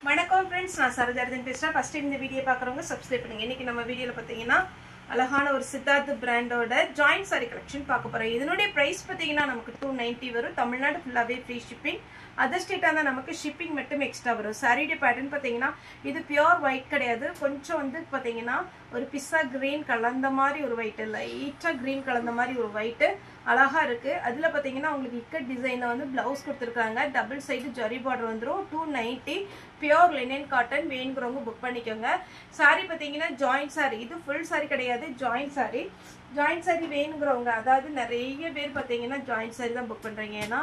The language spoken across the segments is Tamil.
வணக்கம் फ्रेंड्स நான் சரஜர்தன் பேசுறேன் ஃபர்ஸ்ட் டைம் இந்த வீடியோ பார்க்கறவங்க சப்ஸ்கிரைப் பண்ணுங்க இன்னைக்கு நம்ம வீடியோல பாத்தீங்கன்னா அழகான ஒரு சித்தார்த் பிராண்டோட ஜாயிண்ட் saree கலெக்ஷன் பார்க்க போறோம் இதனுடைய பிரைஸ் பாத்தீங்கன்னா நமக்கு 290 வரும் தமிழ்நாடு ஃபுல்லாவே ஃப்ரீ ஷிப்பிங் அதர் ஸ்டேட்டா தான் நமக்கு ஷிப்பிங் மட்டும் எக்ஸ்ட்ரா வரும் சாரியோட பேட்டர்ன் பாத்தீங்கன்னா இது பியூர் ஒயிட் கிடையாது கொஞ்சம் வந்து பாத்தீங்கன்னா ஒரு பிஸ்ஸா கிரீன் கலந்த மாதிரி ஒரு ஒயிட் லைட்டா கிரீன் கலந்த மாதிரி ஒரு ஒயிட் அழகா இருக்கு அதுல பாத்தீங்கன்னா உங்களுக்கு இக்கட் டிசைன்ல வந்து ப்ளவுஸ் கொடுத்திருக்காங்க டபுள் சைடு ஜரி பார்டர் வந்துரும் 290 பியூர் லினன் காட்டன் வேணும்ங்கறவங்க புக் பண்ணிக்கோங்க saree பாத்தீங்கன்னா ஜாயிண்ட் saree இது full saree கிடையாது ஜாயிண்ட் saree வேணும்ங்கறவங்க அதாவது நிறைய பேர் பாத்தீங்கன்னா ஜாயிண்ட் saree தான் புக் பண்றீங்க ஏனா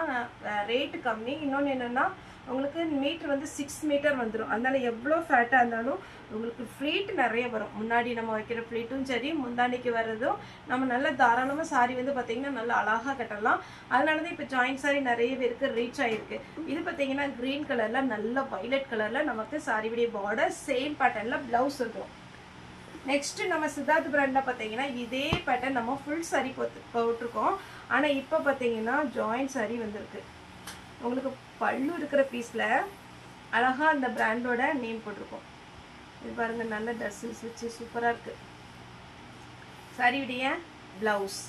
ரேட் கம்மி இன்னொன்னு என்னன்னா உங்களுக்கு மீட்டர் வந்து 6 மீட்டர் வந்துரும் அதனால எவ்வளவு ஃபேட்டா இருந்தாலும் உங்களுக்கு ஃப்ளீட் நிறைய வரும் முன்னாடி நம்ம வைக்கிற ஃப்ளீட்டும் சரி முந்தானிக்கு வரதும் நம்ம நல்ல தாராளமா saree வந்து பாத்தீங்கன்னா நல்ல அழகா கட்டலாம் அதனால தான் இப்ப ஜாயிண்ட் saree நிறைய பேருக்கு ரீச் ஆயிருக்கு இது பாத்தீங்கன்னா கிரீன் கலர்ல நல்ல வயலட் கலர்ல நமக்கு saree உடைய border சேம் பேட்டர்ன்ல ப்ளவுஸ் இருக்கும் நெக்ஸ்ட் நம்ம சித்தார்த் பிராண்ட்ல பாத்தீங்கன்னா இதே பேட்டர்ன் நம்ம full saree போட்டுருக்கோம் ஆனா இப்போ பாத்தீங்கன்னா ஜாயிண்ட் saree வந்திருக்கு உங்களுக்கு பல்லு இருக்கிற பீஸ்ல அழகா அந்த பிராண்டோட நேம் போட்டுருக்கோம் இது பாருங்க நல்ல டஸ்ஸஸ் வச்சு சூப்பரா இருக்கு saree உடைய ப்ளவுஸ்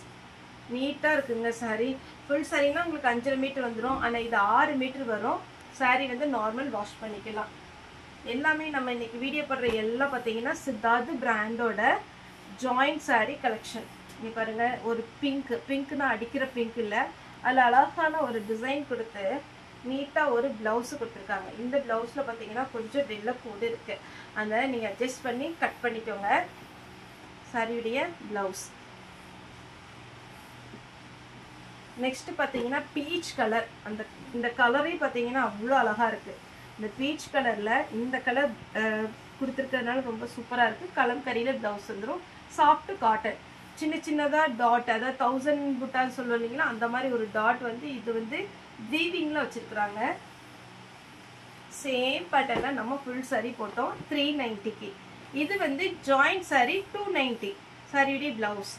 நீட்டா இருக்குங்க saree full saree-னா உங்களுக்கு 5 மீட்டர் வந்துரும் ஆனா இது 6 மீட்டர் வரும் saree வந்து நார்மல் வாஷ் பண்ணிக்கலாம் எல்லாமே நம்ம இன்னைக்கு வீடியோ பண்ற எல்லாம் பாத்தீங்கன்னா சித்தார்த் பிராண்டோட ஜாயிண்ட் saree கலெக்ஷன் இங்க பாருங்க ஒரு பிங்க்னா அடிக்கிற பிங்க் இல்ல அதுல அழகான ஒரு டிசைன் கொடுத்து நீட்டா ஒரு ப்ளவுஸ் கொடுத்திருக்காங்க இந்த ப்ளவுஸ்ல பாத்தீங்கன்னா கொஞ்சம் டெவலப் கூட இருக்கு அதனால நீங்க அட்ஜஸ்ட் பண்ணி கட் பண்ணிக்கோங்க saree உடைய ப்ளவுஸ் நெக்ஸ்ட் பாத்தீங்கன்னா பீச் கலர் இந்த கலரே பாத்தீங்கன்னா அவ்வளவு அழகா இருக்கு இந்த பீச் கலர்ல இந்த கலர் கொடுத்திருக்கிறதுனால ரொம்ப சூப்பரா இருக்கு கலம்கரியில ப்ளவுஸ் வந்துரும் சாஃப்ட் காட்டன் சின்ன சின்னதா டாட் அதாவது 1000 புட்டான்னு சொல்லுவீங்களா அந்த மாதிரி ஒரு டாட் வந்து இது வந்து வீவிங்ல வச்சிருக்காங்க சேம் பேட்டர்ன்ல நம்ம full saree போட்டோம் 390 க்கு இது வந்து ஜாயிண்ட் saree 290 saree உடைய ப்ளவுஸ்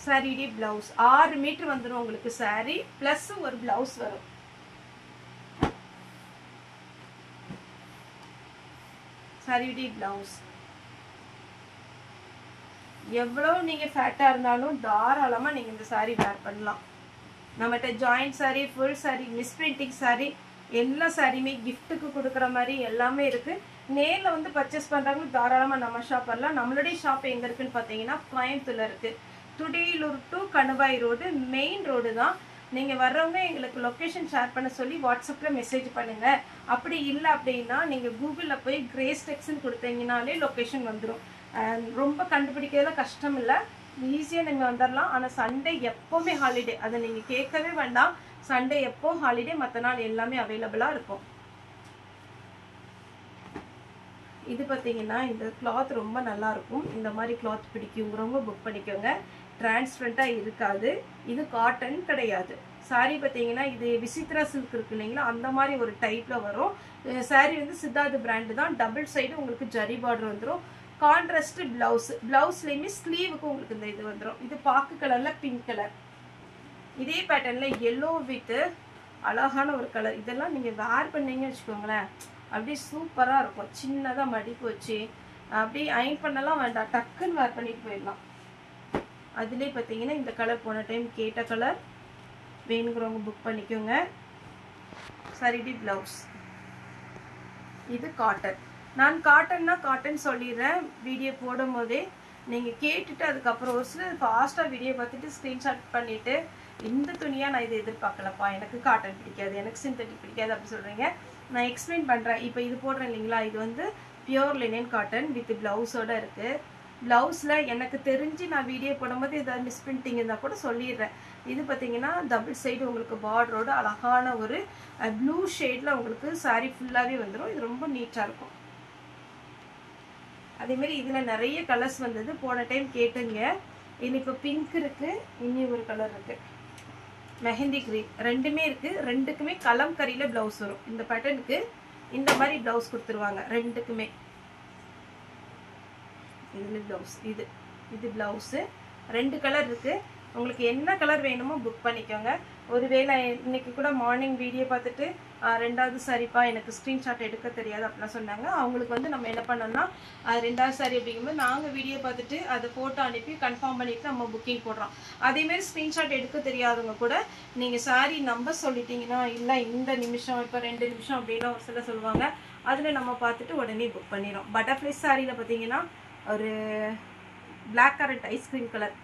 saree உடைய ப்ளவுஸ் 6 மீட்டர் வந்துரும் உங்களுக்கு saree பிளஸ் ஒரு ப்ளவுஸ் வரும் saree உடைய ப்ளவுஸ் எவ்வளவு நீங்க ஃபேட்டா இருந்தாலும் தாராளமா நீங்க இந்த saree வேர் பண்ணலாம் நம்மட்ட joint saree full saree miss printing saree எல்லா சாரியுமே gift-க்கு கொடுக்கிற மாதிரி எல்லாமே இருக்கு நேர்ல வந்து பர்ச்சேஸ் பண்றவங்க தாராளமா நம்ம ஷாப் வரலாம் நம்மளுடைய ஷாப் எங்க இருக்குன்னு பாத்தீங்கன்னா கோயம்புத்தூர்ல இருக்கு Thudiyalur to Kanuvai road main road தான் நீங்க வர்றவங்க எங்களுக்கு லொகேஷன் ஷேர் பண்ண சொல்லி வாட்ஸ்அப்ல மெசேஜ் பண்ணுங்க அப்படி இல்ல அப்படினா நீங்க கூகுள்ல போய் கிரேஸ் டெக்ஸ்னு கொடுத்தீங்கனாலே லொகேஷன் வந்துரும் ரொம்ப கண்டுபிடிக்கிறதுல கஷ்டம் இல்ல ஈஸியா நீங்க வந்துடலாம் ஆனா சண்டே எப்பவுமே ஹாலிடே அதை நீங்க கேட்கவே வேண்டாம் சண்டே எப்போ ஹாலிடே மத்த நாள் எல்லாமே அவைலபிளா இருக்கும் இது பாத்தீங்கன்னா இந்த கிளாத் ரொம்ப நல்லா இருக்கும் இந்த மாதிரி கிளாத் பிடிக்கும்ங்கறவங்க புக் பண்ணிக்கோங்க டிரான்ஸ்பரண்டா இருக்காது இது காட்டன் கிடையாது saree பாத்தீங்கன்னா இது விசித்ரா சில்க் இருக்கு இல்லீங்களா அந்த மாதிரி ஒரு டைப்ல வரும் saree வந்து சித்தார்த் பிராண்ட் தான் டபுள் சைடு உங்களுக்கு ஜரி பார்டர் வந்துரும் கான்ட்ராஸ்ட் ப்ளவுஸ்லயுமே ஸ்லீவுக்கு உங்களுக்கு இந்த இது வந்துரும் இது பாக்கு கலர்ல பிங்க் கலர் இதே பேட்டர்ன்ல yellow வித் அழகான ஒரு கலர் இதெல்லாம் நீங்க வேர் பண்ணீங்கன்னு வெச்சுக்கோங்களேன் அப்படியே சூப்பரா இருக்கும் சின்னதா மடிப்பு வச்சு அப்படியே அயன் பண்ணலாம் வேண்டாம் டக்குன்னு வேர் பண்ணிட்டு போயிடலாம் அதுலயே பாத்தீங்கன்னா இந்த கலர் போன டைம் கேட்ட கலர் வேணும்ங்கறவங்க புக் பண்ணிக்கோங்க saree ப்ளவுஸ் இது காட்டன் நான் காட்டன்னா காட்டன் சொல்லிடுறேன் வீடியோ போடும்போதே நீங்க கேட்டுட்டு அதுக்கு அப்புறம் ஒரு சில ஃபாஸ்டா வீடியோ பார்த்துட்டு ஸ்கிரீன்ஷாட் பண்ணிட்டு இந்த துணியா நான் இதை எதிர்பார்க்கலப்பா எனக்கு காட்டன் பிடிக்காது எனக்கு சிந்தட்டிக் பிடிக்காது அப்படி சொல்றீங்க நான் எக்ஸ்பிளைன் பண்றேன் இப்போ இது போடுறேன் இல்லீங்களா இது வந்து பியூர் லினன் காட்டன் வித் ப்ளவுஸோட இருக்கு ப்ளவுஸ்ல எனக்கு தெரிஞ்சு நான் வீடியோ போடும்போது ஏதாவது மிஸ் பிரிண்டிங் இருந்தா கூட சொல்லிடுறேன் இது பாத்தீங்கன்னா டபுள் சைடு உங்களுக்கு பார்டரோட அழகான ஒரு ப்ளூ ஷேட்ல உங்களுக்கு saree ஃபுல்லாவே வந்துரும் இது ரொம்ப நீட்டா இருக்கும் அதே மாதிரி இதுல நிறைய கலர்ஸ் வந்தது போன டைம் கேட்டுங்க இது இப்போ பிங்க் இருக்கு இன்னி ஒரு கலர் இருக்கு மெஹந்தி கிரீன் ரெண்டுமே இருக்கு ரெண்டுக்குமே கலம்கரியில ப்ளவுஸ் வரும் இந்த பேட்டர்னுக்கு இந்த மாதிரி ப்ளவுஸ் கொடுத்துருவாங்க ரெண்டுக்குமே இதுல ப்ளவுஸ் இது ப்ளவுஸ் ரெண்டு கலர் இருக்கு உங்களுக்கு என்ன கலர் வேணுமோ புக் பண்ணிக்கோங்க. ஒருவேளை இன்னைக்கு கூட மார்னிங் வீடியோ பார்த்துட்டு ரெண்டாவது சாரிப்பா எனக்கு ஸ்க்ரீன்ஷாட் எடுக்க தெரியாது அப்படிலாம் சொன்னாங்க. அவங்களுக்கு வந்து நம்ம என்ன பண்ணோம்னா ரெண்டாவது சாரி அப்படிங்கும்போது நாங்கள் வீடியோ பார்த்துட்டு அதை ஃபோட்டோ அனுப்பி கன்ஃபார்ம் பண்ணிவிட்டு நம்ம புக்கிங் போடுறோம். அதேமாரி ஸ்க்ரீன்ஷாட் எடுக்க தெரியாதவங்க கூட நீங்கள் சாரி நம்பர் சொல்லிட்டீங்கன்னா இல்லை இந்த நிமிஷம் இப்போ 2 நிமிஷம் அப்படின்லாம் ஒரு சில சொல்லுவாங்க. அதில் நம்ம பார்த்துட்டு உடனே புக் பண்ணிடுறோம். பட்டர்ஃப்ளை சாரியில் பார்த்தீங்கன்னா ஒரு பிளாக் கரண்ட் ஐஸ்கிரீம் கலர்.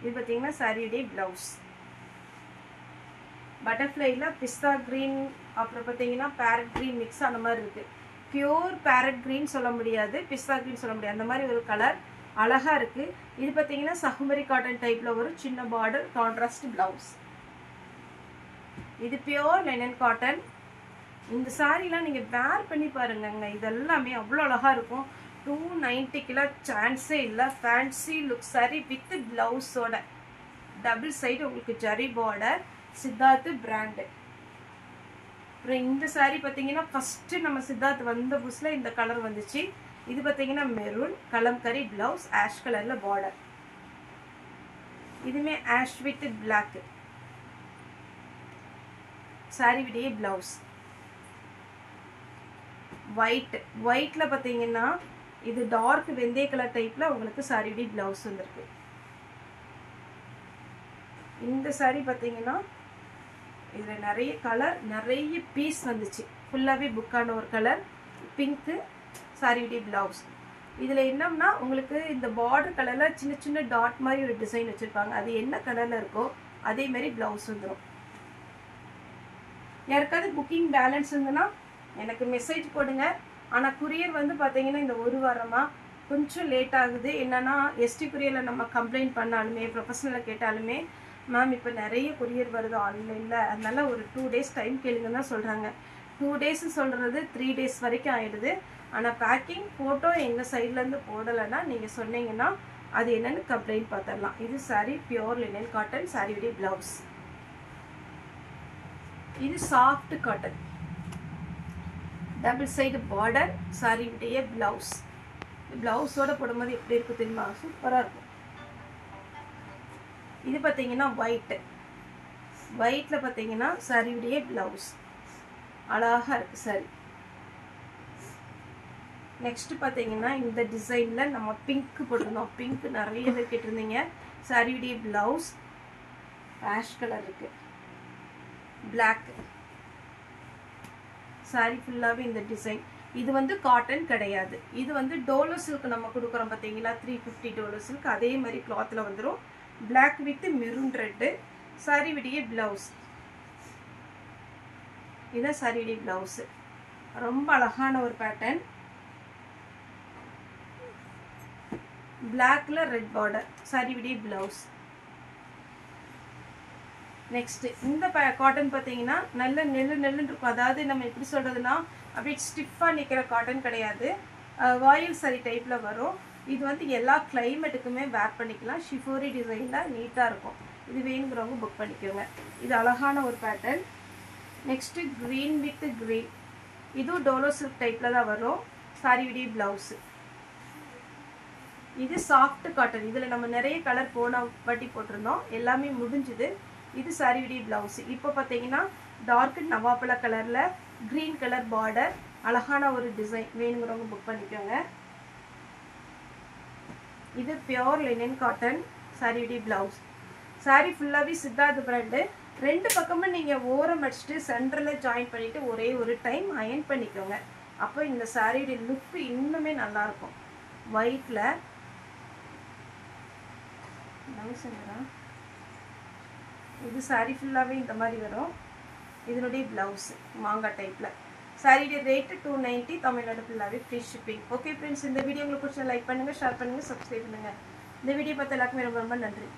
இது பார்த்தீங்கன்னா சாரியுடைய ப்ளவுஸ். பட்டர்ஃப்ளைல பிஸ்தா க்ரீன், அப்புறம் பார்த்தீங்கன்னா பேரட் க்ரீன் மிக்ஸ் அந்த மாதிரி இருக்குது. பியூர் பேரட் க்ரீன் சொல்ல முடியாது, பிஸ்தா க்ரீன் சொல்ல முடியாது, அந்த மாதிரி ஒரு கலர் அழகாக இருக்குது. இது பார்த்தீங்கன்னா சஹ்மரி காட்டன் டைப்பில் ஒரு சின்ன பார்டர் கான்ட்ராஸ்ட் ப்ளவுஸ். இது பியூர் லினன் காட்டன். இந்த சாரீலாம் நீங்கள் வேர் பண்ணி பாருங்கங்க, இதெல்லாமே அவ்வளோ அழகாக இருக்கும். 290 சான்ஸே இல்லை. ஃபேன்சி லுக் சாரி வித் ப்ளவுஸோட டபுள் சைடு உங்களுக்கு ஜரி பார்டர், சித்தார்த் பிராண்டு. அப்புறம் இந்த சாரீ பார்த்தீங்கன்னா ஃபஸ்ட்டு நம்ம சித்தார்த் வந்த புதுசில் இந்த கலர் வந்துச்சு. இது பார்த்தீங்கன்னா மெரூன் கலம்கரி ப்ளவுஸ், ஆஷ் கலரில் பார்டர். இதுவுமே ஆஷ் வித் பிளாக் சாரீ விடைய ப்ளவுஸ். ஒயிட்டில் பார்த்தீங்கன்னா இது டார்க் வெந்தய கலர் டைப்பில் உங்களுக்கு சாரியுடைய ப்ளவுஸ் வந்துருக்கு. இந்த சாரீ பார்த்தீங்கன்னா இதில் நிறைய கலர் நிறைய பீஸ் வந்துச்சு. ஃபுல்லாகவே புக்கான ஒரு கலர் பிங்க்கு சாரியுடைய ப்ளவுஸ். இதில் என்னன்னா உங்களுக்கு இந்த பார்டர் கலரில் சின்ன சின்ன டாட் மாதிரி ஒரு டிசைன் வச்சுருப்பாங்க. அது என்ன கலரில் இருக்கோ அதே மாதிரி ப்ளவுஸ் வந்துடும். யாருக்காவது புக்கிங் பேலன்ஸ் இருந்ததுன்னா எனக்கு மெசேஜ் போடுங்க. ஆனால் குரியர் வந்து பார்த்தீங்கன்னா இந்த ஒரு வாரமாக கொஞ்சம் லேட் ஆகுது. என்னென்னா எஸ்டி குரியரில் நம்ம கம்ப்ளைண்ட் பண்ணாலுமே ப்ரொஃபஷனலில் கேட்டாலுமே மேம் இப்போ நிறைய குரியர் வருது ஆன்லைனில், அதனால ஒரு 2 days டைம் கேளுங்கன்னு தான் சொல்கிறாங்க. 2 days சொல்கிறது 3 days வரைக்கும் ஆகிடுது. ஆனால் பேக்கிங் ஃபோட்டோ எங்கள் சைட்லேருந்து போடலைன்னா நீங்கள் சொன்னீங்கன்னா அது என்னென்னு கம்ப்ளைண்ட் பார்த்துடலாம். இது சாரீ பியூர் லினன் காட்டன், சாரியுடைய ப்ளவுஸ். இது soft cotton double side border, சாரியுடைய ப்ளவுஸ். ப்ளவுஸோட போடும்போது எப்படி இருக்குது தெரியுமா, சூப்பராக இருக்கும். இது பார்த்தீங்கன்னா ஒயிட்டில் பார்த்தீங்கன்னா சாரியுடைய ப்ளவுஸ் அழகாக இருக்குது சாரி. நெக்ஸ்ட்டு பார்த்தீங்கன்னா இந்த டிசைனில் நம்ம பிங்க் போட்டிருந்தோம். பிங்க் நிறைய பேர் கேட்டிருந்தீங்க. சாரியுடைய ப்ளவுஸ் ஆஷ் கலர் இருக்குது, பிளாக் சாரி ஃபுல்லாகவே இந்த டிசைன். இது வந்து காட்டன் கிடையாது, இது வந்து டோலோ சில்க் நம்ம கொடுக்குறோம் பார்த்தீங்களா, 350 டோலோ சில்க் அதே மாதிரி கிளாத்தில் வந்துடும். Black with maroon red sari விடைய ப்ளவுஸ். இதுதான் சாரியுடைய ப்ளவுஸு. ரொம்ப அழகான ஒரு பேட்டர்ன். பிளாக்ல ரெட் பார்டர் சாரி விடைய ப்ளவுஸ். நெக்ஸ்ட் இந்த காட்டன் பார்த்தீங்கன்னா நல்ல நெல்லுன்னு இருக்கும். அதாவது நம்ம எப்படி சொல்கிறதுனா அப்படியே ஸ்டிஃபாக நிற்கிற காட்டன் கிடையாது, வாயில் சாரி டைப்பில் வரும். இது வந்து எல்லா கிளைமேட்டுக்குமே வேர் பண்ணிக்கலாம். ஷிஃபோரி டிசைனில் நீட்டாக இருக்கும். இது வேணுங்கிறவங்க புக் பண்ணிக்கோங்க. இது அழகான ஒரு pattern. Next green with green, இதுவும் டோலோ சில்க் டைப்பில் தான் வரும். சாரியுடைய ப்ளவுஸு. இது சாஃப்ட் காட்டன். இதில் நம்ம நிறைய கலர் போன வாட்டி போட்டிருந்தோம், எல்லாமே முடிஞ்சுது. இது சாரியுடைய ப்ளவுஸு. இப்போ பார்த்தீங்கன்னா டார்க் நவாப்பழ கலரில் க்ரீன் கலர் பார்டர், அழகான ஒரு டிசைன். வேணுங்கிறவங்க புக் பண்ணிக்கோங்க. இது பியோர் லினன் காட்டன், சாரியுடைய ப்ளவுஸ். சாரி ஃபுல்லாகவே சித்தார்த் பிராண்டு. 2 பக்கமும் நீங்கள் ஓரம் அடிச்சுட்டு சென்டரில் ஜாயின் பண்ணிவிட்டு ஒரே ஒரு டைம் அயன் பண்ணிக்கோங்க. அப்போ இந்த சாரியுடைய லுக்கு இன்னுமே நல்லாயிருக்கும். ஒயிட்டில் இது சாரி ஃபுல்லாகவே இந்த மாதிரி வரும். இதனுடைய ப்ளவுஸு மாங்காய் டைப்பில். சாரியுடைய ரேட்டு 290, தமிழ்நாடு ஃபுல்லாகவே ஃப்ரீ ஷிப்பிங். ஓகே ஃப்ரெண்ட்ஸ், இந்த வீடியோ உங்களுக்கு பிடிச்சா லைக் பண்ணுங்கள், ஷேர் பண்ணுங்கள், சப்ஸ்கிரைப் பண்ணுங்கள். இந்த வீடியோ பார்த்து எல்லாருக்குமே ரொம்ப ரொம்ப நன்றி.